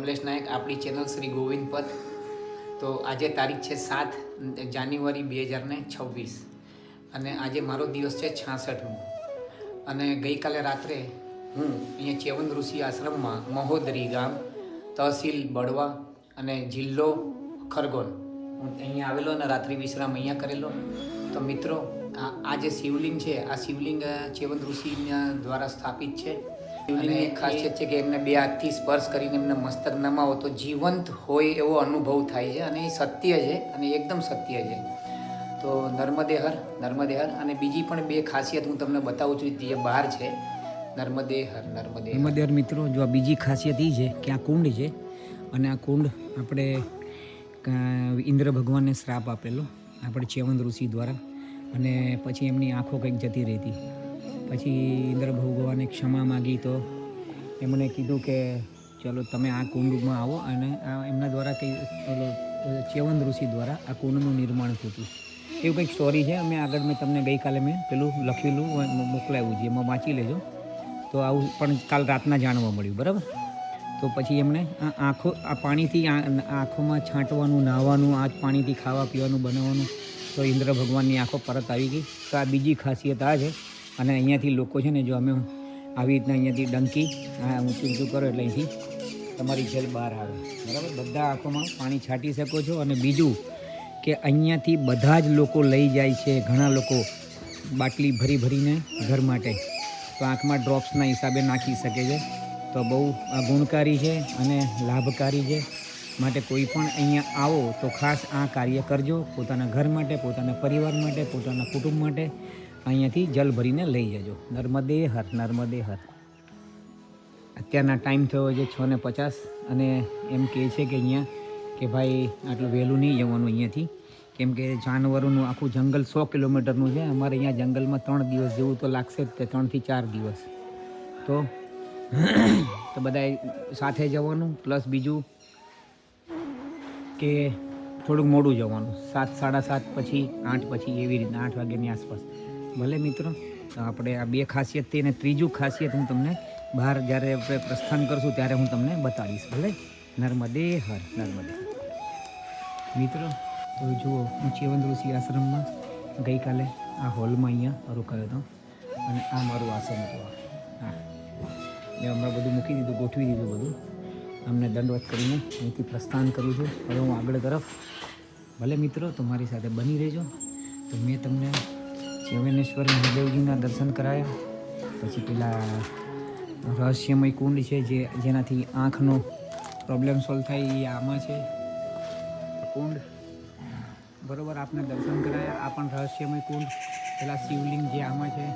કમલેશ નાયક, આપણી ચેનલ શ્રી ગોવિંદ પથ. તો આજે તારીખ છે 7 જાન્યુઆરી 2026 અને આજે મારો દિવસ છે 66મો. અને ગઈકાલે રાત્રે હું અહીંયા ચેવન ઋષિ આશ્રમમાં મહોદરી ગામ, તહસીલ બળવા અને જિલ્લો ખરગોન, હું અહીંયા આવેલો અને રાત્રિ વિશ્રામ અહીંયા કરેલો. તો મિત્રો, આ જે શિવલિંગ છે, આ શિવલિંગ ચેવન ઋષિના દ્વારા સ્થાપિત છે. શિવલિંગની એક ખાસિયત છે કે એમને બે હાથથી સ્પર્શ કરીને એમને મસ્તક નમાવો તો જીવંત હોય એવો અનુભવ થાય છે, અને એ સત્ય છે અને એકદમ સત્ય છે. તો નર્મદે હર. અને બીજી પણ બે ખાસિયત હું તમને બતાવું છું જે બહાર છે. નર્મદે હર મિત્રો, જો આ બીજી ખાસિયત એ છે કે આ કુંડ છે, અને આ કુંડ આપણે ઇન્દ્ર ભગવાનને શ્રાપ આપેલો આપણે ચેવન ઋષિ દ્વારા, અને પછી એમની આંખો કંઈક જતી રહેતી. પછી ઇન્દ્ર ભગવાને ક્ષમા માગી તો એમણે કીધું કે ચલો તમે આ કુંડમાં આવો, અને એમના દ્વારા કંઈ ચેવન ઋષિ દ્વારા આ કુંડનું નિર્માણ થયું. એવું કંઈક સ્ટોરી છે. આગળ મેં ગઈકાલે પેલું લખેલું મોકલાવ્યું છે, એમાં વાંચી લેજો. તો આવું પણ કાલ રાતના જાણવા મળ્યું, બરાબર. તો પછી એમણે આ પાણીથી આંખોમાં છાંટવાનું, નાહવાનું, આ પાણીથી ખાવા પીવાનું, બનાવવાનું, તો ઇન્દ્ર ભગવાનની આંખો પરત આવી ગઈ. તો આ બીજી ખાસિયત આ છે. અને અહીંયાથી લોકો છે ને, જો અમે આવી રીતના અહીંયાથી ડંકી ઊંચું ઊંચું કરો એટલે અહીંથી તમારી જેલ બહાર આવે, બરાબર. બધા આંખોમાં પાણી છાંટી શકો છો. અને બીજું કે અહીંયાથી બધા જ લોકો લઈ જાય છે, ઘણા લોકો બાટલી ભરીને ઘર માટે, તો આંખમાં ડ્રોપ્સના હિસાબે નાખી શકે છે. તો બહુ ગુણકારી છે અને લાભકારી છે. માટે કોઈ પણ અહીંયા આવો તો ખાસ આ કાર્ય કરજો, પોતાના ઘર માટે, પોતાના પરિવાર માટે, પોતાના કુટુંબ માટે. અહીંયાથી જલ ભરીને લઈ જજો. નર્મદે હર. અત્યારના ટાઈમ થયો છે 6:50, અને એમ કહે છે કે અહીંયા કે ભાઈ આટલું વહેલું નહીં જવાનું અહીંયાથી, કેમ કે જાનવરોનું આખું જંગલ 100 કિલોમીટરનું છે. અમારે અહીંયા જંગલમાં 3 દિવસ જેવું તો લાગશે જ, તે 3 થી 4 દિવસ. તો બધાએ સાથે જવાનું, પ્લસ બીજું કે થોડુંક મોડું જવાનું, 7, 7:30 પછી, 8 પછી, એવી રીતના 8 વાગ્યાની આસપાસ. ભલે મિત્રો, તો આપણે આ બે ખાસિયત થઈ. અને ત્રીજું ખાસિયત હું તમને બહાર જ્યારે આપણે પ્રસ્થાન કરશું ત્યારે હું તમને બતાડીશ. ભલે. નર્મદે હર. મિત્રો, તો જુઓ, હું ચેવન ઋષિ આશ્રમમાં ગઈકાલે આ હોલમાં અહીંયા રોકાયો હતો, અને આ મારું આસન હતું. હા, મેં હમણાં બધું મૂકી દીધું, ગોઠવી દીધું બધું. અમને દંડવત કરીને અહીંથી પ્રસ્થાન કરું છું. હવે હું આગળ તરફ. ભલે મિત્રો, તો મારી સાથે બની રહેજો. તો મેં તમને ચેવનેશ્વર મહાદેવજીના દર્શન કરાયા. પછી પેલા રહસ્યમય કુંડ છે જેનાથી આંખનો પ્રોબ્લેમ સોલ્વ થાય, એ આમાં છે કુંડ, બરાબર. આપને દર્શન કરાયા. આ પણ રહસ્યમય કુંડ. પેલા શિવલિંગ જે આમાં છે,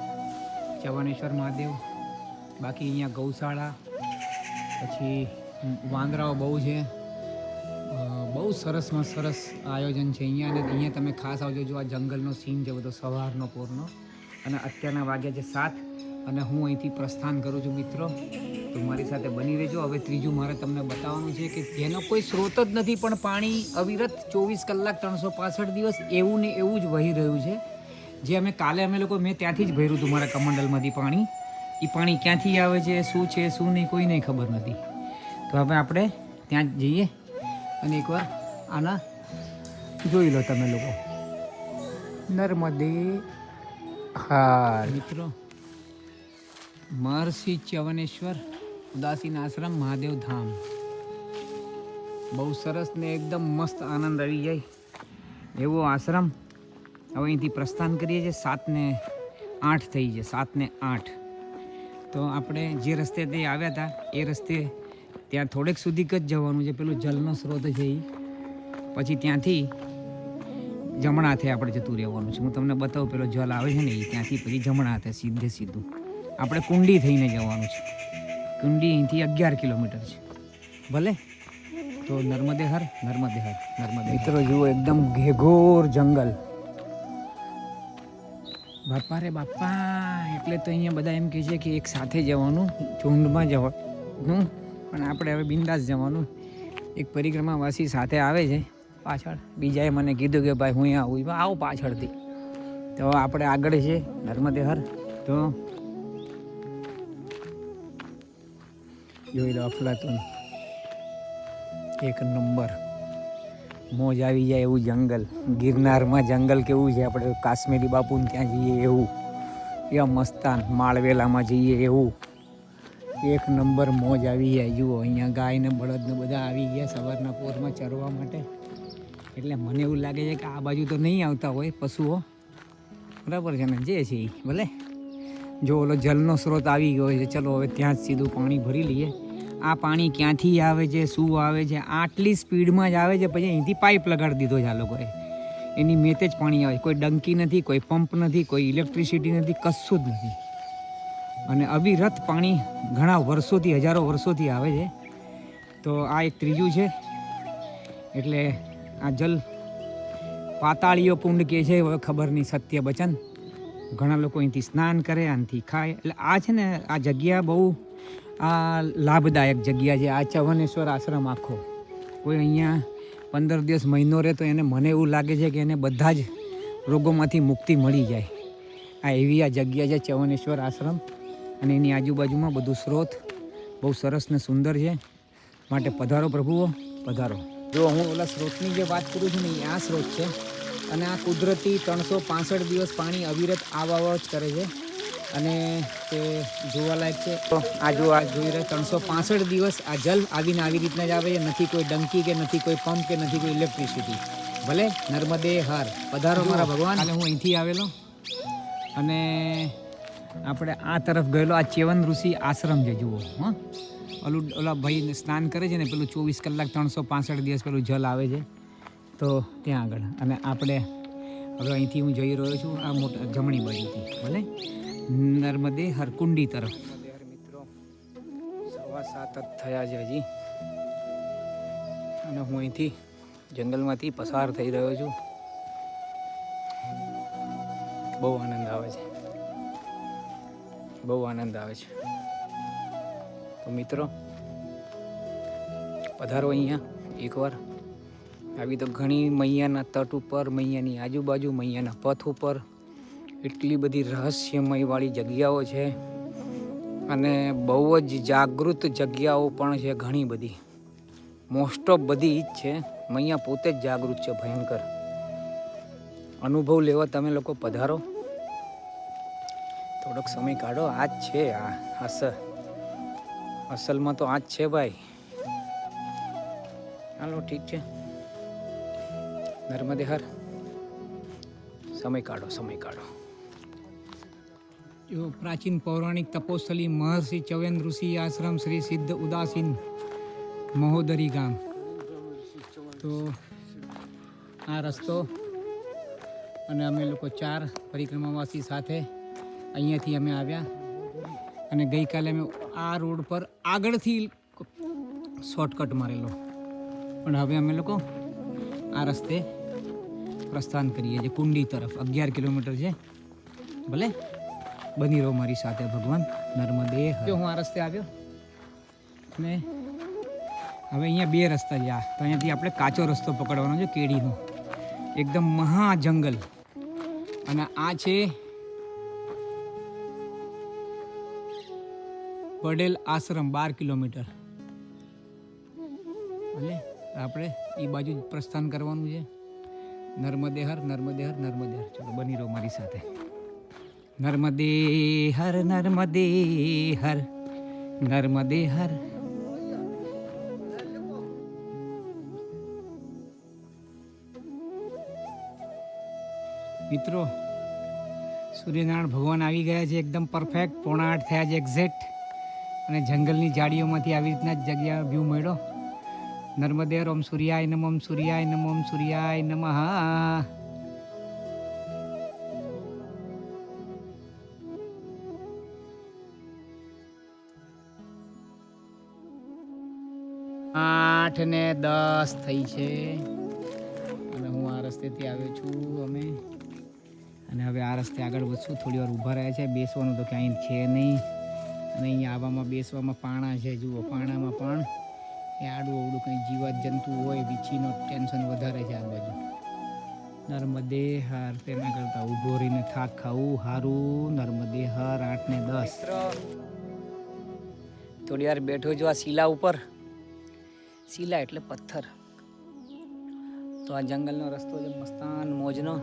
ચેવનેશ્વર મહાદેવ. બાકી અહીંયા ગૌશાળા, પછી વાંદરાઓ બહુ છે. બહુ સરસમાં સરસ આયોજન છે અહીંયા. અને અહીંયા તમે ખાસ આવજો. જો આ જંગલનો સીન છે બધો, સવારનો પોરનો. અને અત્યારના વાગ્યા છે 7, અને હું અહીંથી પ્રસ્થાન કરું છું મિત્રો. તો મારી સાથે બની રહેજો. હવે ત્રીજું મારે તમને બતાવવાનું છે કે જેનો કોઈ સ્ત્રોત જ નથી, પણ પાણી અવિરત 24 કલાક 365 દિવસ એવું ને એવું જ વહી રહ્યું છે. જે અમે લોકો મેં ત્યાંથી જ ભર્યું હતું, મારા કમંડલમાંથી પાણી. એ પાણી ક્યાંથી આવે છે, શું છે, શું નહીં, કોઈને ખબર નથી. તો હવે આપણે ત્યાં જ જઈએ અને એકવાર આના જોઈ લો તમે લોકો. નર્મદે હર. મિત્રો, મહર્ષિ ચ્યવનેશ્વર ઉદાસીન આશ્રમ મહાદેવ ધામ, બહુ સરસ ને એકદમ મસ્ત આનંદ આવી જાય એવો આશ્રમ. હવે અહીંથી પ્રસ્થાન કરીએ છીએ. 7:08 થઈ છે, 7:08. તો આપણે જે રસ્તેથી આવ્યા હતા એ રસ્તે ત્યાં થોડેક સુધી જ જવાનું છે. પેલું જલનો સ્ત્રોત છે એ, પછી ત્યાંથી જમણા હાથે આપણે જતું રહેવાનું છે. હું તમને બતાવું, પેલો જલ આવે છે ને એ ત્યાંથી પછી જમણા હાથે સીધું આપણે કુંડી થઈને જવાનું છે. કુંડી અહીંથી 11 કિલોમીટર છે. ભલે. તો નર્મદે હર. મિત્રો જુઓ, એકદમ ઘેઘોર જંગલ. બાપા રે બાપા. એટલે તો અહીંયા બધા એમ કહે છે કે એક સાથે જવાનું, ઝુંડમાં જવાનું, પણ આપણે હવે બિંદાસ જવાનું. એક પરિક્રમાવાસી સાથે આવે છે પાછળ. બીજાએ મને કીધું કે ભાઈ હું અહીંયા આવું પાછળથી. તો આપણે આગળ છે નર્મદે હર. તો જોઈ લો અફલાતુન. એક નંબર મોજ આવી જાય એવું જંગલ. ગિરનારમાં જંગલ કેવું છે, આપણે કાશ્મીરી બાપુને ત્યાં જઈએ એવું, યા મસ્તાન માળવેલામાં જઈએ એવું. એક નંબર મોજ આવી જાય. જુઓ અહીંયા ગાય ને બળદ ને બધા આવી ગયા સવારના પોરમાં ચરવા માટે. એટલે મને એવું લાગે છે કે આ બાજુ તો નહીં આવતા હોય પશુઓ, બરાબર છે ને, જે છે એ ભલે. જો ઓલો જલનો સ્ત્રોત આવી ગયો છે, ચલો હવે ત્યાં જ સીધું પાણી ભરી લઈએ. આ પાણી ક્યાંથી આવે છે, શું આવે છે, આટલી સ્પીડમાં જ આવે છે. પછી અહીંથી પાઇપ લગાડી દીધો છે આ લોકોએ, એની મેતે જ પાણી આવે છે. કોઈ ડંકી નથી, કોઈ પંપ નથી, કોઈ ઇલેક્ટ્રિસિટી નથી, કશું જ નથી. અને અવિરત પાણી ઘણા વર્ષોથી, હજારો વર્ષોથી આવે છે. તો આ એક ત્રીજું છે. એટલે આ જલ પાતાળીઓ કુંડ કે છે, હવે ખબર નહીં સત્ય વચન. ઘણા લોકો અહીંથી સ્નાન કરે, આનાથી ખાય. એટલે આ છે ને, આ જગ્યા બહુ લાભદાયક જગ્યા છે. આ ચવનેશ્વર આશ્રમ આખો, કોઈ અહીંયા 15 દિવસ મહિનો રહે તો એને, મને એવું લાગે છે કે એને બધા જ રોગોમાંથી મુક્તિ મળી જાય. આ એવી આ જગ્યા છે ચવનેશ્વર આશ્રમ. અને એની આજુબાજુમાં બધું સ્ત્રોત બહુ સરસ ને સુંદર છે. માટે પધારો પ્રભુઓ, પધારો. જો હું ઓલા સ્ત્રોતની જે વાત કરું છું ને, એ આ સ્ત્રોત છે. અને આ કુદરતી 365 દિવસ પાણી અવિરત આવા જ કરે છે. અને તે જોવાલાયક છે. તો આ જો આ જોઈ રહ્યા 365 દિવસ આ જલ આવીને આવી રીતના જ આવે છે. નથી કોઈ ડંકી કે નથી કોઈ પંપ કે નથી કોઈ ઇલેક્ટ્રિસિટી. ભલે નર્મદે હર, પધારો મારા ભગવાન. કાલે હું અહીંથી આવેલો અને આપણે આ તરફ ગયેલો. આ ચેવન ઋષિ આશ્રમ છે, જુઓ. હા, ઓલા ભાઈ સ્નાન કરે છે ને, પેલું 24 કલાક 365 દિવસ પેલું જલ આવે છે, તો ત્યાં આગળ. અને આપણે હવે અહીંથી હું જઈ રહ્યો છું આ મોટા જમણી બાજુથી, ભલે નર્મદે હરકુંડી તરફ. મિત્રો 7:15 જ થયા છે હજી, અને હું અહીંથી જંગલમાંથી પસાર થઈ રહ્યો છું. બહુ આનંદ આવે છે, બહુ આનંદ આવે છે. તો મિત્રો પધારો અહીંયા એકવાર. આવી તો ઘણી મૈયાના તટ ઉપર, મૈયાની આજુબાજુ, મૈયાના પથ ઉપર એટલી બધી રહસ્યમયવાળી જગ્યાઓ છે. અને બહુ જ જાગૃત જગ્યાઓ પણ છે ઘણી બધી. મોસ્ટ ઓફ બધી જ છે. મૈયા પોતે જ જાગૃત છે, ભયંકર. અનુભવ લેવા તમે લોકો પધારો, થોડોક સમય કાઢો. આ જ છે, આ અસલમાં તો આ જ છે ભાઈ. હાલો ઠીક છે, નર્મદે હર, સમય કાઢો, સમય કાઢો. જો પ્રાચીન પૌરાણિક તપોસ્થલી મહર્ષિ ચવેન ઋષિ આશ્રમ શ્રી સિદ્ધ ઉદાસીન મહોદરી ગામ. તો આ રસ્તો, અને અમે લોકો 4 પરિક્રમાવાસી સાથે અહીંયાથી અમે આવ્યા. અને ગઈકાલે અમે આ રોડ પર આગળથી શોર્ટકટ મારેલો, પણ હવે અમે લોકો આ રસ્તે પ્રસ્થાન કરીએ છીએ કુંડી તરફ. 11 કિલોમીટર છે. ભલે બની રહો મારી સાથે ભગવાન. નર્મદે. જો હું આ રસ્તે આવ્યો અને હવે અહીંયા 2 રસ્તા છે. આ તો અહીંયાથી આપણે કાચો રસ્તો પકડવાનો છે, કેડીનો, એકદમ મહાજંગલ. અને આ છે પટેલ આશ્રમ, 12 કિલોમીટર. ભલે આપણે એ બાજુ પ્રસ્થાન કરવાનું છે. નર્મદે હર, નર્મદે હર, નર્મદે હર. ચલો બની રહો મારી સાથે. નર્મદે હર, નર્મદે હર, નર્મદે હર. મિત્રો સૂર્યનારાયણ ભગવાન આવી ગયા છે, એકદમ પરફેક્ટ. 7:45 થયા છે એક્ઝેક્ટ. અને જંગલની જાડીઓમાંથી આવી રીતના જ જગ્યા વ્યૂ મળ્યો. નર્મદે હર. ઓમ સૂર્યાય નમઃ, ઓમ સૂર્યાય નમઃ, ઓમ સૂર્યાય નમઃ. આઠ ને 10 થઈ છે અને હું આ રસ્તેથી આવ્યો છું અમે. અને હવે આ રસ્તે આગળ વધશું. થોડી વાર ઊભા રહ્યા છે, બેસવાનું તો ક્યાંય છે નહીં. અને અહીંયા આવવામાં બેસવામાં પાણા છે, જુઓ. પાણામાં પણ એ આડું અવડું કંઈ જીવાત જંતુ હોય, વીછીનો ટેન્શન વધારે છે આ બાજુ. નર્મદે હર. તેના કરતાં ઊભો રહીને થાક ખાવું સારું. નર્મદે હર. 8 ને 10. થોડી વાર બેઠો છું આ શિલા ઉપર. શીલા એટલે પથ્થર. તો આ જંગલનો રસ્તો છે મસ્તાન મોજનો.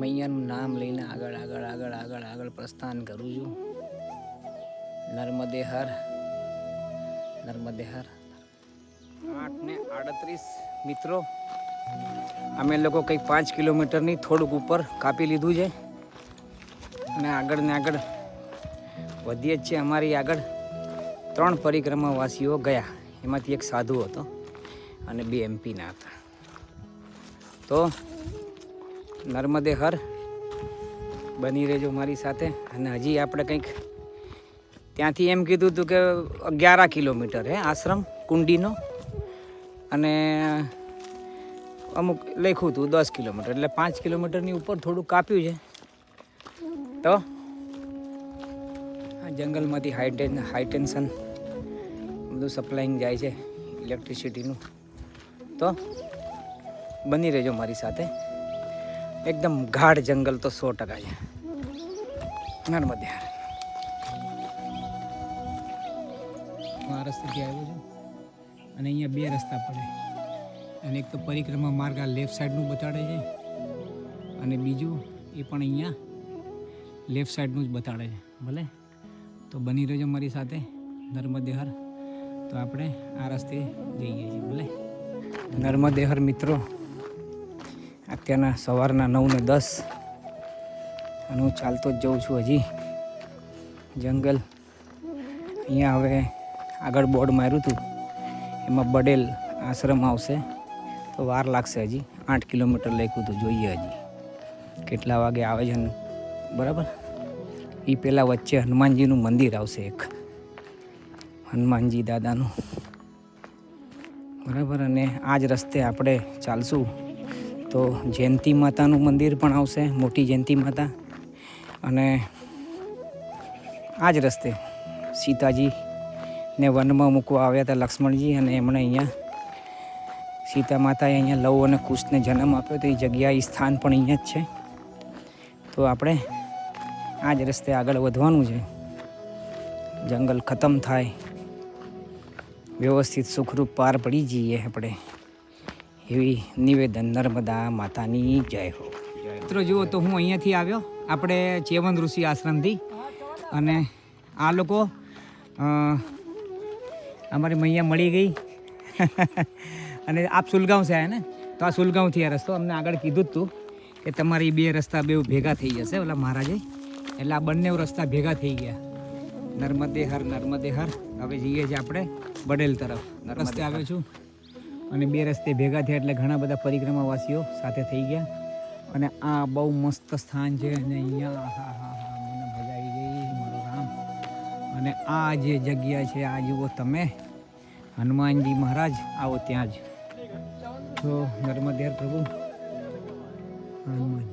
મૈયાનું નામ લઈને આગળ આગળ આગળ આગળ આગળ પ્રસ્થાન કરું છું. નર્મદે હર, નર્મદે હર. 8:38 મિત્રો, અમે લોકો કંઈક 5 કિલોમીટરની થોડુંક ઉપર કાપી લીધું છે અને આગળ ને આગળ વધીએ જ છે. અમારી આગળ 3 પરિક્રમાવાસીઓ ગયા, એમાંથી એક સાધુ હતો અને 2 એમપીના હતા. તો નર્મદે હર, બની રહેજો મારી સાથે. અને હજી આપણે કંઈક ત્યાંથી એમ કીધું હતું કે 11 કિલોમીટર હે આશ્રમ કુંડીનો, અને અમુક લખ્યું હતું 10 કિલોમીટર, એટલે 5 કિલોમીટરની ઉપર થોડું કાપ્યું છે. તો આ જંગલમાંથી હાઈ ટેન્શન બધું સપ્લાઈંગ જાય છે ઇલેક્ટ્રિસિટીનું. તો બની રહેજો મારી સાથે. એકદમ ગાઢ જંગલ તો 100% છે. નર્મદે હર. આ રસ્તેથી આવ્યો છું અને અહીંયા 2 રસ્તા પડે, અને એક તો પરિક્રમા માર્ગ આ લેફ્ટ સાઈડનું બતાડે છે, અને બીજું એ પણ અહીંયા લેફ્ટ સાઈડનું જ બતાડે છે. ભલે, તો બની રહેજો મારી સાથે. નર્મદે હર. તો આપણે આ રસ્તે જઈએ છીએ. ભલે, નર્મદે હર મિત્રો. અત્યારના સવારના 9:10 અને હું ચાલતો જ જઉં છું હજી જંગલ. અહીંયા હવે આગળ બોર્ડ માર્યું હતું, એમાં બડેલ આશ્રમ આવશે, તો વાર લાગશે. હજી 8 કિલોમીટર લખ્યું હતું, જોઈએ હજી કેટલા વાગે આવે છે. બરાબર, એ પહેલાં વચ્ચે હનુમાનજીનું મંદિર આવશે, એક હનુમાનજી દાદાનું. બરાબર, અને આ જ રસ્તે આપણે ચાલશું તો જયંતી માતાનું મંદિર પણ આવશે, મોટી જયંતી માતા. અને આ જ રસ્તે સીતાજીને વનમાં મૂકવા આવ્યા હતા લક્ષ્મણજી, અને એમણે અહીંયા સીતા માતાએ અહીંયા લવ અને કુશને જન્મ આપ્યો, તો એ જગ્યા, એ સ્થાન પણ અહીંયા જ છે. તો આપણે આ જ રસ્તે આગળ વધવાનું છે. જંગલ ખતમ થાય, વ્યવસ્થિત સુખરૂપ પાર પડી જઈએ આપણે, એવી નિવેદન. નર્મદા માતાની જય હો. મિત્રો જુઓ, તો હું અહીંયાથી આવ્યો આપણે ચેવન ઋષિ આશ્રમથી, અને આ લોકો અમારી મૈયા મળી ગઈ. અને આપ સુલગાંવ છે ને, તો આ સુલગાંવથી આ રસ્તો અમને આગળ કીધું જ હતું કે તમારી 2 રસ્તા ભેગા થઈ જશે ઓલા મહારાજે, એટલે આ બંને રસ્તા ભેગા થઈ ગયા. નર્મદે હર, નર્મદે હર. હવે જઈએ છીએ આપણે બડેલ તરફ. રસ્તે આવ્યો છું અને 2 રસ્તે ભેગા થયા, એટલે ઘણા બધા પરિક્રમાવાસીઓ સાથે થઈ ગયા. અને આ બહુ મસ્ત સ્થાન છે, અને અહીંયા હા હા હા મને મજા આવી ગઈ મારો રામ. અને આ જે જગ્યા છે, આ જુઓ તમે, હનુમાનજી મહારાજ આવો ત્યાં જ. તો નર્મદે હર પ્રભુ હનુમાન.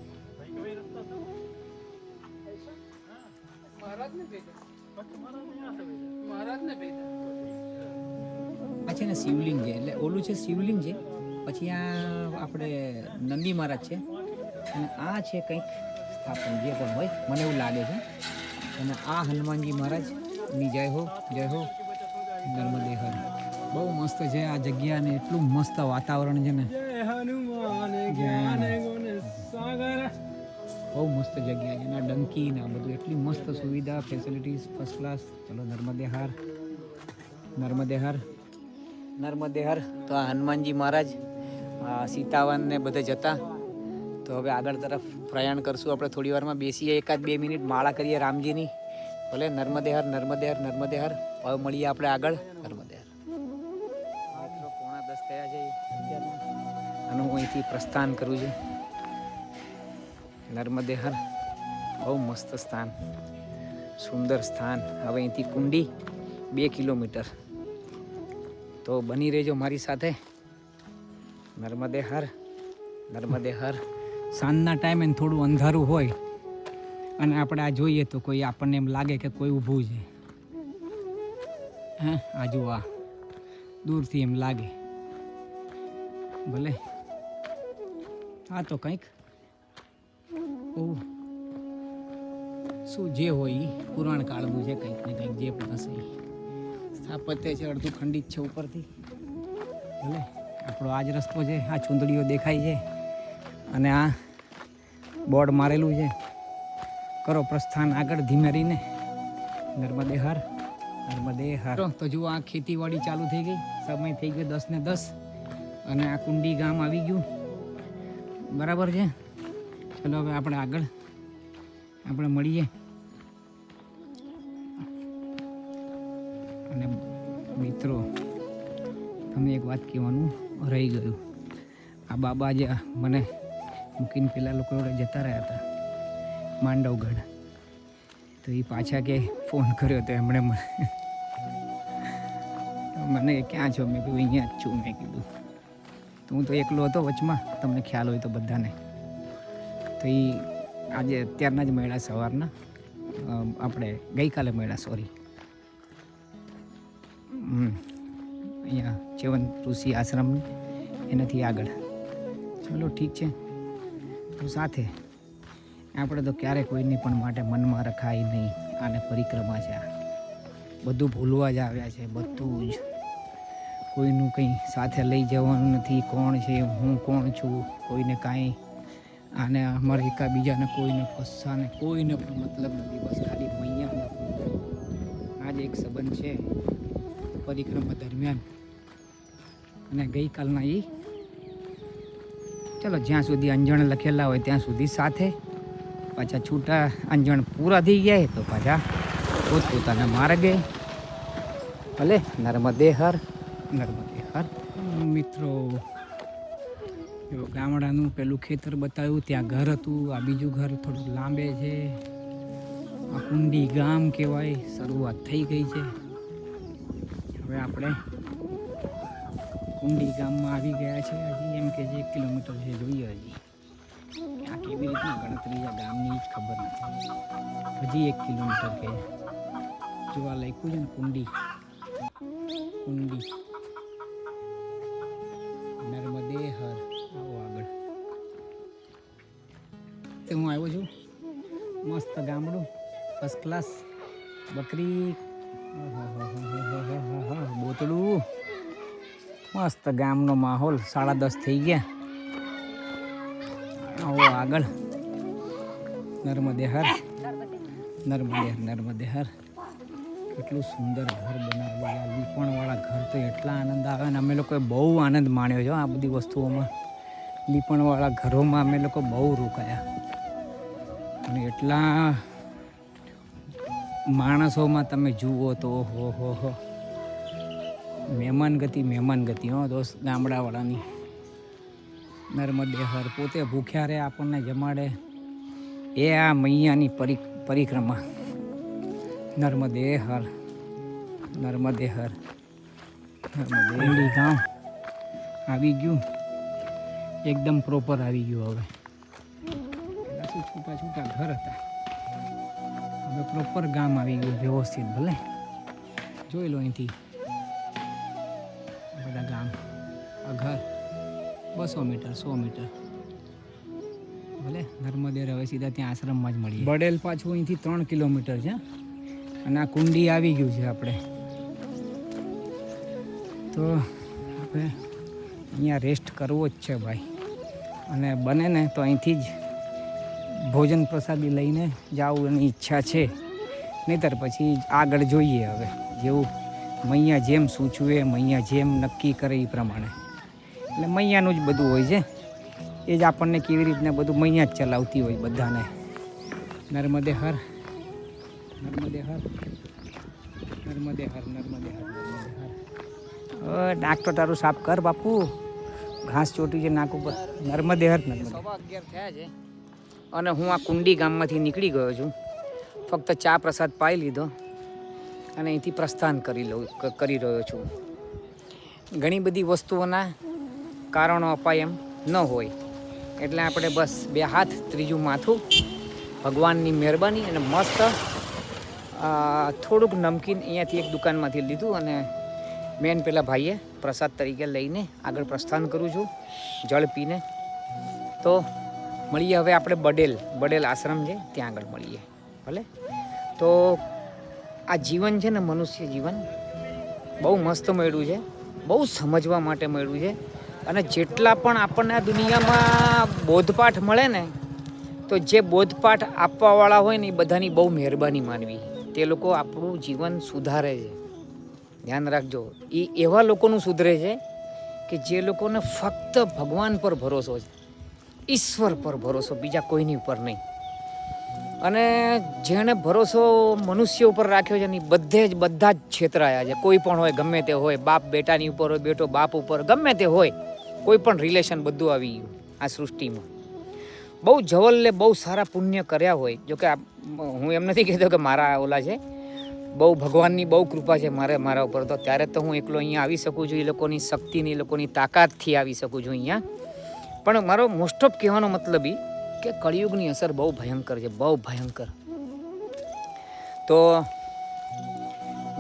આ છે ને શિવલિંગ છે, એટલે ઓલું છે શિવલિંગ છે, પછી આ આપણે નંદી મહારાજ છે, અને આ છે કંઈક સ્થાપન જે પણ હોય, મને એવું લાગે છે. અને આ હનુમાનજી મહારાજની જય હો, જય હો. નર્મદે હર. બહુ મસ્ત છે આ જગ્યા, ને એટલું મસ્ત વાતાવરણ છે ને, બહુ મસ્ત જગ્યા છે. એના ડંકી ને બધું એટલી મસ્ત સુવિધા, ફેસિલિટીઝ ફર્સ્ટ ક્લાસ. ચલો નર્મદે હર, નર્મદે હર, નર્મદે હર. તો આ હનુમાનજી મહારાજ સીતાવન ને બધે જતા. તો હવે આગળ તરફ પ્રયાણ કરશું આપણે. થોડી વારમાં બેસીએ, 1-2 મિનિટ માળા કરીએ રામજીની. ભલે, નર્મદે હર, નર્મદે હર, નર્મદે હર. હવે મળીએ આપણે આગળ. નર્મદે હર. 9:10 થયા છે અને હું અહીંથી પ્રસ્થાન કરું છું. નર્મદે હર. બહુ મસ્ત સ્થાન, સુંદર સ્થાન. હવે અહીંથી કુંડી 2 કિલોમીટર. તો બની રહેજો મારી સાથે. નર્મદે હર, નર્મદે હર. સાંજના ટાઈમે થોડું અંધારું હોય અને આપણે આ જોઈએ તો કોઈ આપણને એમ લાગે કે કોઈ ઊભું છે. હા, આ જુઓ, આ દૂરથી એમ લાગે. ભલે, આ તો કંઈક શું જે હોય એ પુરાણ કાળનું છે, કંઈક ને કંઈક જે પણ હશે. સ્થાપત્ય છે અડધું ખંડિત છે ઉપરથી. ભલે આપણો આ જ રસ્તો છે. આ ચૂંદડીઓ દેખાય છે અને આ બોર્ડ મારેલું છે. કરો પ્રસ્થાન આગળ ધીમે રહીને. નર્મદે હર, નર્મદે હર. તો જુઓ આ ખેતીવાડી ચાલુ થઈ ગઈ. સમય થઈ ગયો 10 ને 10 અને આ કુંડી ગામ આવી ગયું. બરાબર છે. ચલો હવે આપણે આગળ મળીએ. અને મિત્રો તમને એક વાત કહેવાનું રહી ગયું. આ બાબા જે મને મૂકીને પેલા લોકો જોડે જતા રહ્યા હતા માંડવગઢ, તો એ પાછા કે ફોન કર્યો તો એમણે મને ક્યાં છો? મેં કીધું અહીંયા જ છું. મેં કીધું તો હું તો એકલો હતો વચમાં, તમને ખ્યાલ હોય તો બધાને. તો એ આજે અત્યારના જ મળ્યા સવારના, આપણે ગઈકાલે મળ્યા, સોરી. અહીંયા ચેવન ઋષિ આશ્રમ એનાથી આગળ. ચલો ઠીક છે. તો સાથે આપણે તો ક્યારેય કોઈની પણ માટે મનમાં રખાય નહીં. આને પરિક્રમા છે. બધું ભૂલવા જ આવ્યા છે. બધું જ કોઈનું કંઈ સાથે લઈ જવાનું નથી. કોણ છે, હું કોણ છું, કોઈને કાંઈ આને અમારે એકાબીજાને કોઈને કશાને કોઈને પણ મતલબ નથી. બસ ખાલી મૈયાને આ જ એક સંબંધ છે પરિક્રમા દરમિયાન. અને ગઈકાલના એ ચલો જ્યાં સુધી અંજણ લખેલા હોય ત્યાં સુધી સાથે, પાછા છૂટા અંજણ પૂરા થઈ ગયા તો પાછા પોતપોતાના માર્ગે. ભલે નર્મદે હર, નર્મદે હર. મિત્રો ગામડાનું પેલું ખેતર બતાવ્યું, ત્યાં ઘર હતું. આ બીજું ઘર થોડુંક લાંબે છે. આ કુંડી ગામ કહેવાય. શરૂઆત થઈ ગઈ છે. હવે આપણે કુંડી ગામમાં આવી ગયા છે. હજી એમ કે જે 1 કિલોમીટર છે, જોઈએ હજી આ કેવી રીતની ગણતરી છે ગામની જ ખબર નથી. હજી 1 કિલોમીટર કે જોવા લખ્યું છે ને કુંડી, કુંડી નર્મદે હર. આવો આગળ. તો હું આવ્યો છું. મસ્ત ગામડું, ફર્સ્ટ ક્લાસ. બકરી, બોતડું, મસ્ત ગામનો માહોલ. 10:30 થઈ ગયા. આવો આગળ. નર્મદે હર, નર્મદે હર, નર્મદે હર. કેટલું સુંદર ઘર બનાવેલું. લીપણવાળા ઘર તો એટલા આનંદ આવે ને. અમે લોકોએ બહુ આનંદ માણ્યો છે આ બધી વસ્તુઓમાં. લીપણવાળા ઘરોમાં અમે લોકો બહુ રોકાયા. અને એટલા માણસોમાં તમે જુઓ તો હો મહેમાન ગતિ હો દોસ્ત ગામડાવાળાની. નર્મદે હર. પોતે ભૂખ્યા રહે, આપણને જમાડે. એ આ મૈયાની પરિક્રમા. નર્મદે હર, નર્મદે હર, નર્મદે. ગામ આવી ગયું, એકદમ પ્રોપર આવી ગયું. હવે પહેલાં શું છૂટા ઘર હતા, હવે પ્રોપર ગામ આવી ગયું વ્યવસ્થિત. ભલે જોઈ લો અહીંથી બધા ગામ. આ ઘર 200 મીટર 100 મીટર. ભલે નર્મદે હવે સીધા ત્યાં આશ્રમમાં જ મળીએ. બડેલ પાછું અહીંથી 3 કિલોમીટર છે. અને આ કુંડી આવી ગયું છે આપણે. તો આપણે અહીંયા રેસ્ટ કરવો જ છે ભાઈ. અને બને ને તો અહીંથી જ ભોજન પ્રસાદી લઈને જવું એની ઈચ્છા છે. નહીંતર પછી આગળ જોઈએ. હવે જેવું મૈયા જેમ સૂચવે, મૈયા જેમ નક્કી કરે એ પ્રમાણે. એટલે મૈયાનું જ બધું હોય છે. એ જ આપણને કેવી રીતના બધું મૈયા જ ચલાવતી હોય બધાને. નર્મદે હર, નર્મદે હર, નર્મદે હર, નર્મદે હર, નર્મદે હર. નાક તો તારું સાફ કર બાપુ, ઘાસ ચોટી છે નાક ઉપર. નર્મદે હર, નર્મદે. 11:15 થયા છે અને હું આ કુંડી ગામમાંથી નીકળી ગયો છું. ફક્ત ચા પ્રસાદ પાઈ લીધો અને અહીંથી પ્રસ્થાન કરી રહ્યો છું. ઘણી બધી વસ્તુઓના કારણો અપાય એમ ન હોય, એટલે આપણે બસ 2 હાથ ત્રીજું માથું, ભગવાનની મહેરબાની. અને મસ્ત થોડુંક નમકીન અહીંયાથી એક દુકાનમાંથી લીધું અને મેન પેલા ભાઈએ પ્રસાદ તરીકે લઈને આગળ પ્રસ્થાન કરું છું જળ પીને. તો મળીએ હવે આપણે બડેલ આશ્રમ છે ત્યાં આગળ મળીએ. ભલે. તો આ જીવન છે ને, મનુષ્ય જીવન બહુ મસ્ત મળ્યું છે, બહુ સમજવા માટે મળ્યું છે. અને જેટલા પણ આપણને આ દુનિયામાં બોધપાઠ મળે ને, તો જે બોધપાઠ આપવાવાળા હોય ને એ બધાની બહુ મહેરબાની માનવી. તે લોકો આપણું જીવન સુધારે છે. ધ્યાન રાખજો, એ એવા લોકોનું સુધરે છે કે જે લોકોને ફક્ત ભગવાન પર ભરોસો છે, ઈશ્વર પર ભરોસો, બીજા કોઈની ઉપર નહીં. અને જેણે ભરોસો મનુષ્ય ઉપર રાખ્યો છે ને બધા જ છેતરાયા છે. કોઈ પણ હોય, ગમે તે હોય, બાપ બેટાની ઉપર હોય, બેટો બાપ ઉપર, ગમે તે હોય, કોઈ પણ રિલેશન બધું આવી ગયું આ સૃષ્ટિમાં. બહુ જવલ્લે બહુ સારા પુણ્ય કર્યા હોય. જોકે હું એમ નથી કહેતો કે મારા ઓલા છે, બહુ ભગવાનની બહુ કૃપા છે મારા ઉપર, તો ત્યારે તો હું એકલો અહીંયા આવી શકું છું, એ લોકોની શક્તિની, એ લોકોની તાકાતથી આવી શકું છું અહીંયા. પણ મારો મોસ્ટ ઓફ કહેવાનો મતલબ એ કે કળિયુગની અસર બહુ ભયંકર છે, બહુ ભયંકર. તો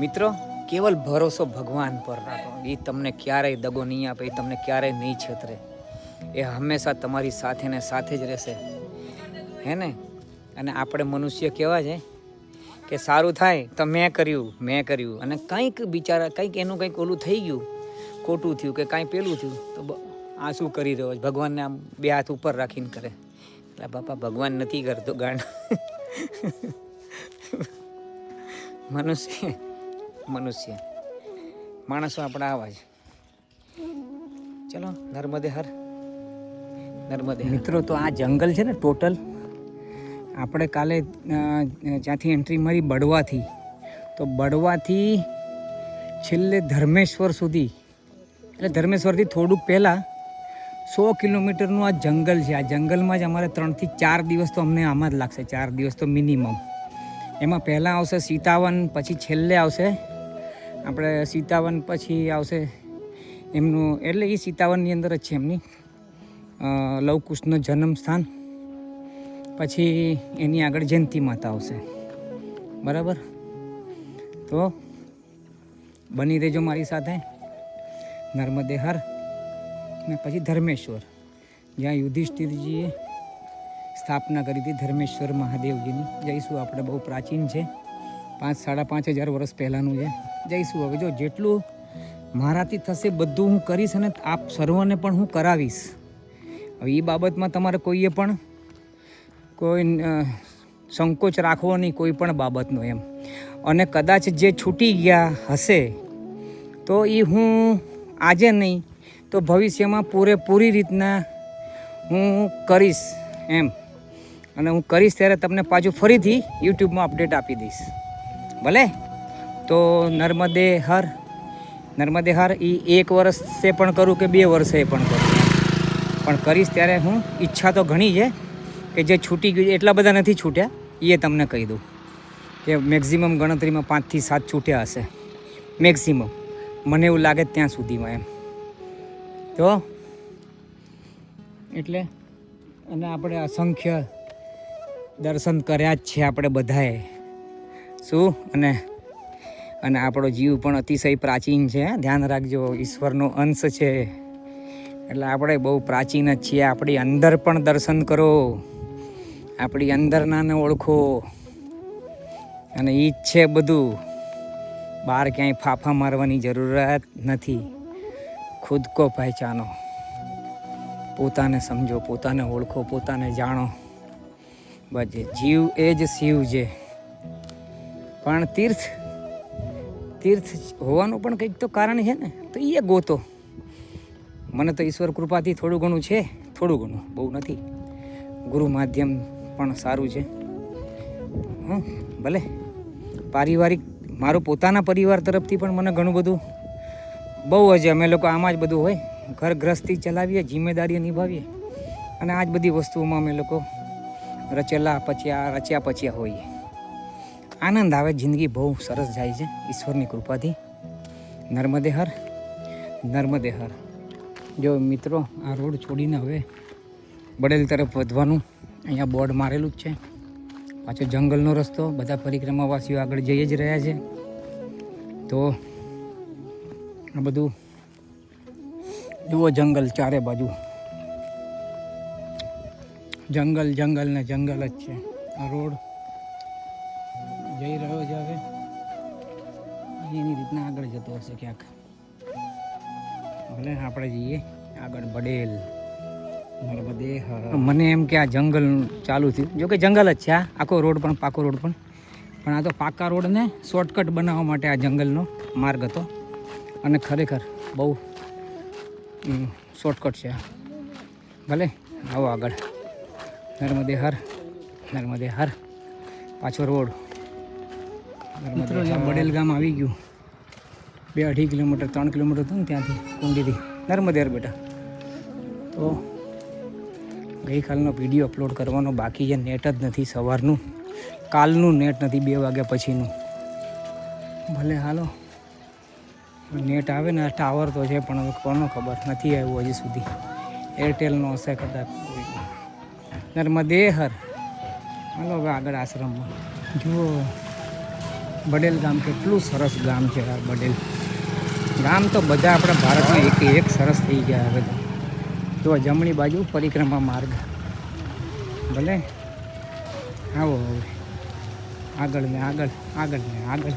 મિત્રો, કેવલ ભરોસો ભગવાન પર રાખો. એ તમને ક્યારેય દગો નહીં આપે, એ તમને ક્યારેય નહીં છેતરે. એ હંમેશા તમારી સાથે ને સાથે જ રહેશે, હે ને. અને આપણે મનુષ્ય કેવા છે કે સારું થાય તો મેં કર્યું, અને કંઈક બિચારા કંઈક એનું કંઈક ઓલું થઈ ગયું, ખોટું થયું કે કાંઈ પેલું થયું, તો આ શું કરી રહ્યો છે? ભગવાનને આમ બે હાથ ઉપર રાખીને કરે. એટલે બાપા, ભગવાન નથી કરતો ગાંડ. મનુષ્ય માણસો આપણા આવા છે. ચલો, નર્મદે હર. મિત્રો, તો આ જંગલ છે ને, ટોટલ આપણે કાલે જ્યાંથી એન્ટ્રી મારી બળવાથી, તો બળવાથી છેલ્લે ધર્મેશ્વર સુધી, એટલે ધર્મેશ્વરથી થોડુંક પહેલાં 100 કિલોમીટરનું આ જંગલ છે. આ જંગલમાં જ અમારે 3 થી 4 દિવસ તો અમને આમાં જ લાગશે, 4 દિવસ તો મિનિમમ. એમાં પહેલાં આવશે સીતાવન, પછી છેલ્લે આવશે આપણે સીતાવન, પછી આવશે એમનું, એટલે એ સીતાવનની અંદર જ છે એમની લવકુશનું જન્મ સ્થાન. પછી એની આગળ જયંતી માતા આવશે, બરાબર? તો બની રહેજો મારી સાથે. નર્મદે હર. ને પછી ધર્મેશ્વર, જ્યાં યુધિષ્ઠિરજીએ સ્થાપના કરી હતી, ધર્મેશ્વર મહાદેવજીની. જઈશું આપણે, બહુ પ્રાચીન છે, 5,500 વર્ષ પહેલાંનું છે. જઈશું. હવે જો જેટલું મારાથી થશે બધું હું કરીશ, અને આપ સર્વને પણ હું કરાવીશ. હવે એ બાબતમાં તમારે કોઈએ પણ કોઈ સંકોચ રાખવો નહીં, કોઈ પણ બાબતનો એમ. અને કદાચ જે છૂટી ગયા હશે તો એ હું આજે નહીં તો ભવિષ્યમાં પૂરેપૂરી રીતના હું કરીશ એમ. અને હું કરીશ ત્યારે તમને પાછું ફરીથી યુટ્યુબમાં અપડેટ આપી દઈશ, ભલે? તો નર્મદે હર. એ 1 વર્ષે પણ કરું કે 2 વર્ષે પણ કરું, પણ કરીશ ત્યારે હું. ઈચ્છા તો ઘણી છે કે જે છૂટી ગયું, એટલા બધા નથી છૂટ્યા, એ તમને કહી દઉં કે મેક્ઝિમમ ગણતરીમાં 5 થી 7 છૂટ્યા હશે, મેક્ઝિમમ, મને એવું લાગે ત્યાં સુધીમાં એમ. તો એટલે, અને આપણે અસંખ્ય દર્શન કર્યા જ છે આપણે બધાએ, શું? અને આપણો જીવ પણ અતિશય પ્રાચીન છે, ધ્યાન રાખજો. ઈશ્વરનો અંશ છે, એટલે આપણે બહુ પ્રાચીન જ છીએ. આપણી અંદર પણ દર્શન કરો, આપણી અંદરનાને ઓળખો, અને એ જ છે બધું. બહાર ક્યાંય ફાફા મારવાની જરૂરત નથી. ખુદ કો પહેચાનો, પોતાને સમજો, પોતાને ઓળખો, પોતાને જાણો. બસ જીવ એ જ શિવ છે. પણ તીર્થ હોવાનું પણ કંઈક તો કારણ છે ને, તો એ ગોતો. મને તો ઈશ્વર કૃપાથી થોડું ઘણું છે, થોડું ઘણું, બહુ નથી. ગુરુ માધ્યમ પણ સારું છે. ભલે પારિવારિક, મારો પોતાના પરિવાર તરફથી પણ મને ઘણું બધું બહુ જ, અમે લોકો આમાં જ બધું હોય, ઘર ગૃહસ્થી ચલાવીએ, જિમ્મેદારીઓ નિભાવીએ, અને આ જ બધી વસ્તુઓમાં અમે લોકો રચ્યા પચ્યા હોઈએ. આનંદ આવે, જિંદગી બહુ સરસ જાય છે ઈશ્વરની કૃપાથી. નર્મદે હર. જો મિત્રો, આ રોડ છોડીને હવે બડેલ તરફ વધવાનું અહીંયા બોર્ડ મારેલું જ છે. પાછો જંગલનો રસ્તો, બધા પરિક્રમાવાસીઓ આગળ જઈ જ રહ્યા છે. તો આ બધું જુઓ, જંગલ ચારે બાજુ, જંગલ ને જંગલ જ છે. આ રોડ જઈ રહ્યો છે હવે એની રીતના આગળ જતો હશે ક્યાંક. ભલે આપણે જઈએ આગળ બડેલ નર્મદે. મને એમ કે આ જંગલ ચાલુ થયું, જો કે જંગલ જ છે આ આખો રોડ, પણ પાકો રોડ પણ આ તો પાકા રોડને શોર્ટકટ બનાવવા માટે આ જંગલનો માર્ગ હતો, અને ખરેખર બહુ શોર્ટકટ છે. ભલે આવો આગળ. નર્મદે હર, નર્મદે હર. પાછો રોડ. મિત્રો બડેલ ગામ આવી ગયું. 2-2.5 કિલોમીટર 3 કિલોમીટર હતું ને ત્યાંથી કુંડીથી નર્મદે હર બેટા. તો ગઈકાલનો વિડીયો અપલોડ કરવાનો બાકી છે, નેટ જ નથી સવારનું, કાલનું નેટ નથી 2 વાગ્યા પછીનું. ભલે હાલો, નેટ આવે ને, ટાવર તો છે પણ હવે કોનો ખબર, નથી આવ્યું હજી સુધી. એરટેલનો હશે કદાચ. નર્મદે હર. હાલો હવે આગળ આશ્રમમાં. જુઓ બડેલ ગામ કેટલું સરસ ગામ છે. આ બડેલ ગામ તો બધા આપણા ભારતમાં એક સરસ થઈ ગયા હવે તો. જો જમણી બાજુ પરિક્રમા માર્ગ. ભલે આવો હવે આગળ ને આગળ, આગળ ને આગળ.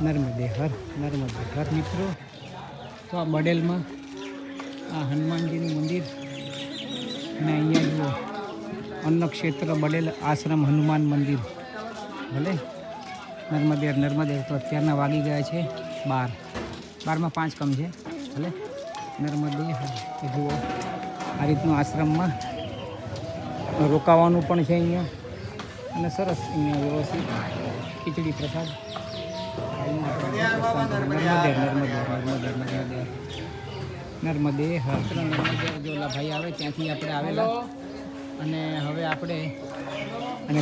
નર્મદે હર, નર્મદે હર. મિત્રો તો આ બડેલમાં આ હનુમાનજીનું મંદિર, અને અહીંયા જુઓ અન્નક્ષેત્ર બડેલ આશ્રમ હનુમાન મંદિર. ભલે નર્મદે હર, નર્મદે હર. તો અત્યારના વાગી ગયા છે 12 માં 5 કમ છે. ભલે નર્મદે હર. તો જુઓ આ રીતનું આશ્રમમાં રોકાવાનું પણ છે અહીંયા, અને સરસ અહીંયા વ્યવસ્થિત ખીચડી પ્રસાદ. નર્મદે હર. નર્મદે જો ઓલા ભાઈ આવે ત્યાંથી આપણે આવેલા, અને હવે આપણે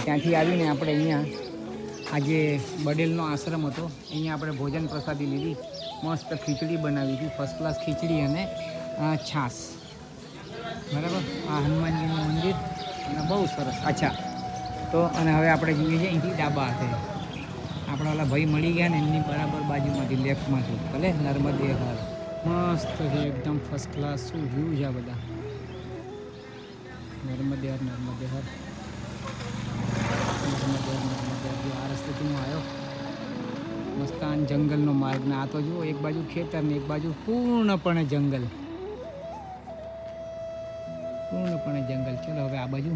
ત્યાંથી આવીને આપણે અહીંયા આ જે બડેલનો આશ્રમ હતો અહીંયા આપણે ભોજન પ્રસાદી લીધી. મસ્ત ખીચડી બનાવી હતી, ફર્સ્ટ ક્લાસ ખીચડી અને છાશ. બરાબર. આ હનુમાનજીનું મંદિર અને બહુ સરસ. અચ્છા, તો અને હવે આપણે જઈએ છીએ અહીંથી ડાબા હાથે. આપણા ઓલા ભાઈ મળી ગયા ને એમની બરાબર બાજુમાંથી, લેફ્ટમાંથી. ભલે નર્મદે હર. મસ્ત છે એકદમ ફર્સ્ટ ક્લાસ. શું વ્યૂ છે આ બધા. નર્મદે હર, નર્મદે હર, નર્મદે હર, નર્મદે હર. આ રસ્તેથી હું આવ્યો. મસ્તાન જંગલનો માર્ગ. ને આ તો જુઓ એક બાજુ ખેતર ને એક બાજુ પૂર્ણપણે જંગલ. પૂર્ણપણે જંગલ. ચલો હવે આ બાજુ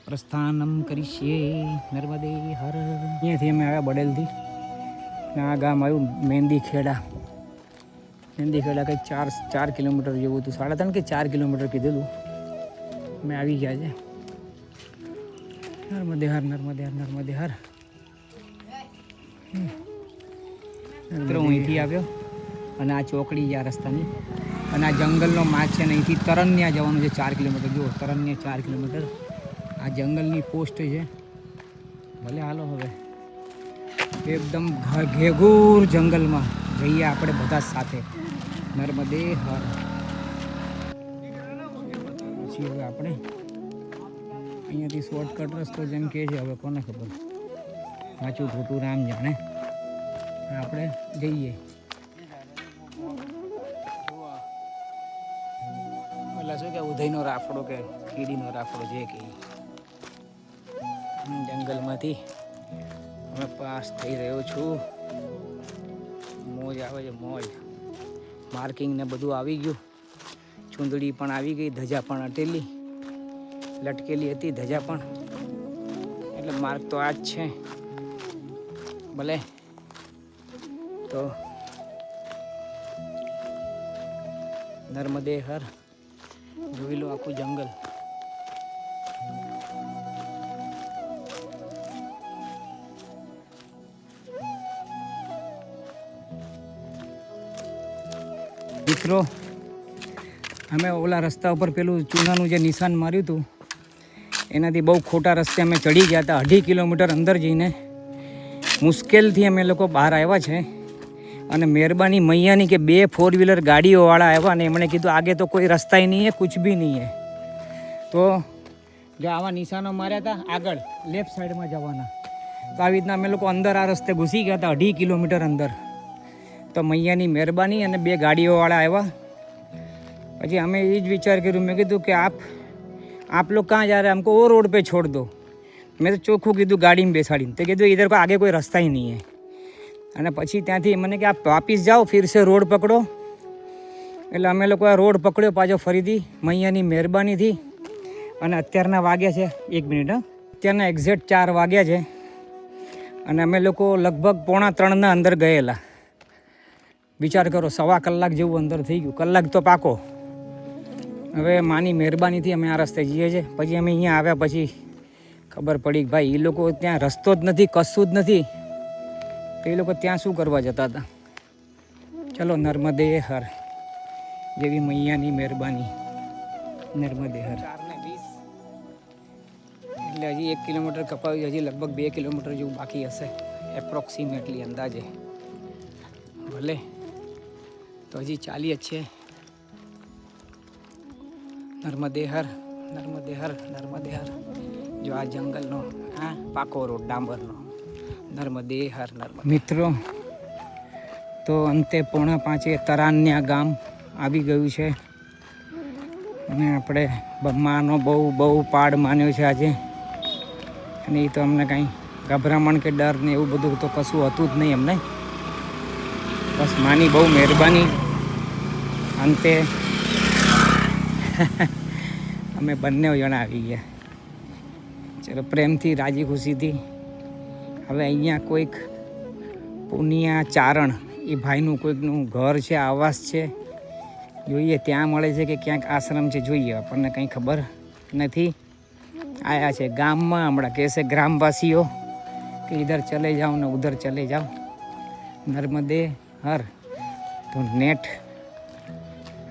પ્રસ્થાનમ કરીએ. નર્મદે હર. અહીંયાથી અમે આવ્યા બડેલથી. આ ગામ આવ્યું મહેંદી ખેડા. મહેંદી ખેડા કંઈક 4 કિલોમીટર જેવું હતું. 3.5 કે 4 કિલોમીટર કીધેલું. અમે આવી ગયા છે. નર્મદે હર, નર્મદે હર, નર્મદે હર. મિત્રો હું અહીંથી આવ્યો, અને આ ચોકડી છે આ રસ્તાની, અને આ જંગલનો માર્ગ છે. અને અહીંથી તરન્યા જવાનું છે 4 કિલોમીટર. જુઓ તરન્યા 4 કિલોમીટર. આ જંગલની પોસ્ટ છે. ભલે હાલો હવે એકદમ ઘેઘૂર જંગલમાં જઈએ આપણે બધા સાથે. નર્મદે હર. પછી હવે આપણે અહીંયાથી શોર્ટકટ રસ્તો જેમ કહે છે, હવે કોને ખબર, સાચું ખોટું રામ જાણે. આપણે જઈએ. એટલે શું કે ઉધઈનો રાફડો કે કીડીનો રાફડો જે કે જંગલમાંથી અમે પાસ થઈ રહ્યો છું. મોજ આવે છે, મોજ. માર્કિંગ ને બધું આવી ગયું. ચૂંદડી પણ આવી ગઈ, ધજા પણ અટેલી લટકેલી હતી ધજા પણ. એટલે માર્ક તો આ જ છે. ભલે તો નર્મદે હર. જોઈ લો આખું જંગલ. મિત્રો અમે ઓલા રસ્તા ઉપર પેલું ચૂનાનું જે નિશાન માર્યું હતું એનાથી બહુ ખોટા રસ્તે અમે ચડી ગયા હતા. 2.5 કિલોમીટર અંદર જઈને મુશ્કેલથી અમે લોકો બહાર આવ્યા છે. અને મહેરબાની મૈયાની કે 2 4 વ્હીલર ગાડીઓવાળા આવ્યા અને એમણે કીધું આગે તો કોઈ રસ્તા નહીં હે, કુછ ભી નહીં હે. તો જો આવા નિશાનો માર્યા હતા આગળ લેફ્ટ સાઈડમાં જવાના. તો આવી રીતના અમે લોકો અંદર આ રસ્તે ઘૂસી ગયા હતા 2.5 કિલોમીટર અંદર. તો મૈયાની મહેરબાની અને 2 ગાડીઓવાળા આવ્યા. પછી અમે એ જ વિચાર કર્યું, મેં કીધું કે आप लोग कहाँ जा रहे हैं, हमको वो रोड पे छोड़ दो. मैं तो चोखू कीधु गाड़ी में बेसाड़ी. तो कीधु इधर को आगे कोई रास्ता ही नहीं है. અને પછી ત્યાંથી મને કે આપ વાપીસ જાઓ ફિર સે રોડ પકડો. એટલે અમે લોકોએ રોડ પકડ્યો પાછો ફરીથી મૈયાની મહેરબાનીથી. અને અત્યારના વાગ્યા છે 1 મિનિટ અત્યારના એક્ઝેક્ટ 4 વાગ્યા છે. અને અમે લોકો લગભગ 2:45 અંદર ગયેલા. વિચાર કરો 1.25 કલાક જેવું અંદર થઈ ગયું. કલાક તો પાકો. હવે માની મહેરબાનીથી અમે આ રસ્તે જઈએ છીએ. પછી અમે અહીંયા આવ્યા પછી ખબર પડી કે ભાઈ એ લોકો ત્યાં રસ્તો જ નથી, કશું જ નથી, તો એ લોકો ત્યાં શું કરવા જતા હતા. ચલો નર્મદે હર, જેવી મૈયાની મહેરબાની. નર્મદે હર. 4:20 એટલે હજી 1 કિલોમીટર કપાવ્યું. હજી લગભગ 2 કિલોમીટર જેવું બાકી હશે એપ્રોક્સિમેટલી અંદાજે. ભલે તો હજી ચાલીએ જ છે. નર્મદે હર, નર્મદે હર, નર્મદે હર. જો આ જંગલનો હા પાકો રોડ ડાંબરનો. નર્મદે હર નર્મદે. મિત્રો તો અંતે 4:45 તરાન્યા ગામ આવી ગયું છે. અને આપણે માનો બહુ પાડ માન્યો છે આજે. અને એ તો અમને કાંઈ ગભરામણ કે ડર ને એવું બધું તો કશું હતું જ નહીં અમને. બસ માની બહુ મહેરબાની. અંતે અમે બંને જણા આવી ગયા. ચલો પ્રેમથી રાજી ખુશીથી. હવે અહીંયા કોઈક પુનિયા ચારણ એ ભાઈનું કોઈકનું ઘર છે, આવાસ છે. જોઈએ ત્યાં મળે છે કે ક્યાંક આશ્રમ છે, જોઈએ આપણને કંઈ ખબર નથી. આયા છે ગામમાં. હમણાં કહેશે ગ્રામવાસીઓ કે ઇધર ચલે જાઓ ને ઉધર ચલે જાઓ. નર્મદે હર. તો નેટ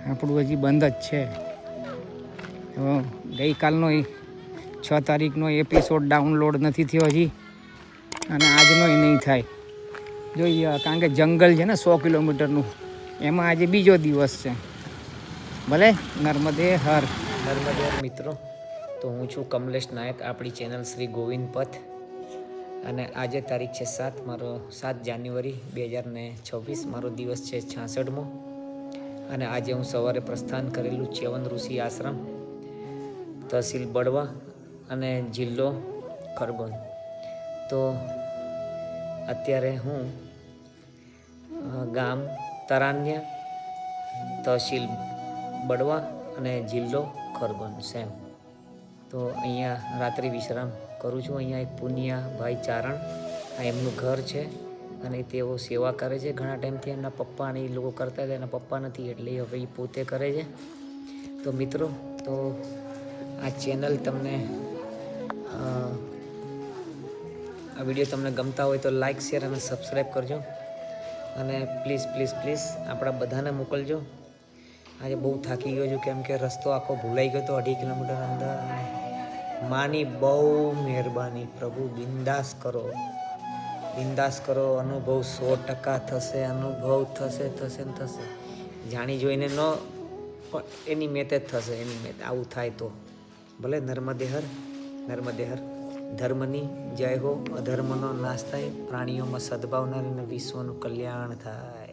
આપણું હજી બંધ જ છે. તો ગઈકાલનો 6 તારીખનો એપિસોડ ડાઉનલોડ નથી થયો હજી. અને આજનો નહીં થાય. જોઈએ કારણ કે જંગલ છે ને 100 કિલોમીટરનું, એમાં આજે બીજો દિવસ છે. ભલે નર્મદે હર. નર્મદે હર મિત્રો. તો હું છું કમલેશ નાયક, આપણી ચેનલ શ્રી ગોવિંદ પથ. અને આજે તારીખ છે 7 જાન્યુઆરી 2026. મારો દિવસ છે 66મો. અને આજે હું સવારે પ્રસ્થાન કરેલું ચ્યવન ઋષિ આશ્રમ, તહસીલ બળવા અને જિલ્લો ખરગોન. તો અત્યારે હું ગામ તરાન્યા, તહસીલ બળવા અને જિલ્લો ખરગોન સેમ. તો અહીંયા રાત્રિ વિશ્રામ કરું છું. અહીંયા એક પુનિયા ભાઈ ચારણ, આ એમનું ઘર છે. અને તેઓ સેવા કરે છે ઘણા ટાઈમથી. એમના પપ્પા અને એ લોકો કરતા હતા, એના પપ્પા નથી એટલે હવે એ પોતે કરે છે. તો મિત્રો, તો આ ચેનલ તમને આ વિડીયો તમને ગમતા હોય તો લાઇક, શેર અને સબસ્ક્રાઈબ કરજો. અને પ્લીઝ પ્લીઝ પ્લીઝ આપણા બધાને મોકલજો. આજે બહુ થાકી ગયો છું, કેમ કે રસ્તો આખો ભૂલાઈ ગયો હતો 2.5 કિલોમીટર અંદર. માની બહુ મહેરબાની. પ્રભુ બિંદાસ કરો, બિંદાસ કરો. અનુભવ 100% થશે. અનુભવ થશે થશે ને થશે. જાણી જોઈને ન, એની મેતે જ થશે. એની મેતે આવું થાય તો ભલે. નર્મદે હર, નર્મદે હર. ધર્મની જય હો, અધર્મનો નાશ થાય, પ્રાણીઓમાં સદભાવના અને વિશ્વનું કલ્યાણ થાય.